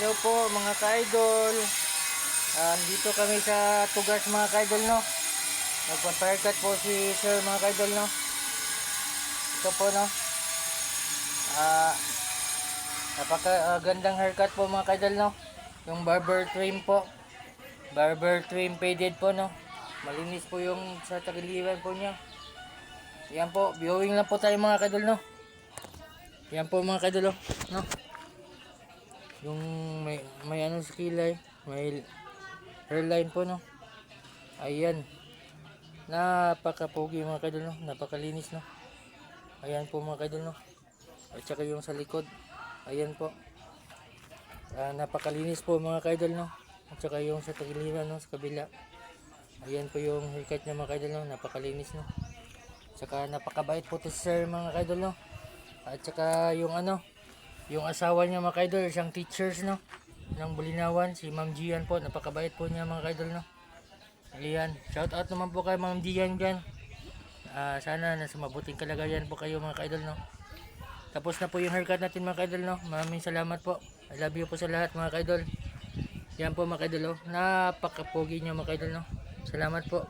Hello po mga ka-idol. Dito kami sa Tugas mga ka-idol, no. Nagpa-haircut po si sir mga ka-idol, no. Ito po, no. Napaka gandang haircut po mga ka-idol, no. Yung barber trim po. Barber trim faded po, no. Malinis po yung sa tagiliran po niya. Yan po, viewing lang po tayo mga ka-idol, no. Yan po mga ka-idol, no. Yung may ano sa kilay, may hairline po, no. Ayan, napakapogi mga kaidol, no. Napakalinis, no. Ayan po mga kaidol, no. At saka yung sa likod, ayan po, napakalinis po mga kaidol, no. At saka yung sa tagiliran, no, sa kabila, ayan po yung haircut niya mga kaidol, no. Napakalinis, no. At saka napakabait po to sir mga kaidol, no. At saka yung ano, yung asawa niya mga kaidol, isang teachers, no, ng Bulinawan, si Ma'am Gian po. Napakabait po niya mga kaidol, no. Ayan, shout out naman po kay Ma'am Gian dyan. Sana nasa mabuting kalagayan po kayo mga kaidol, no. Tapos na po yung haircut natin mga kaidol, no. Maraming salamat po. I love you po sa lahat mga kaidol. Yan po mga kaidol, no. Napakapogi niyo mga kaidol, no. Salamat po.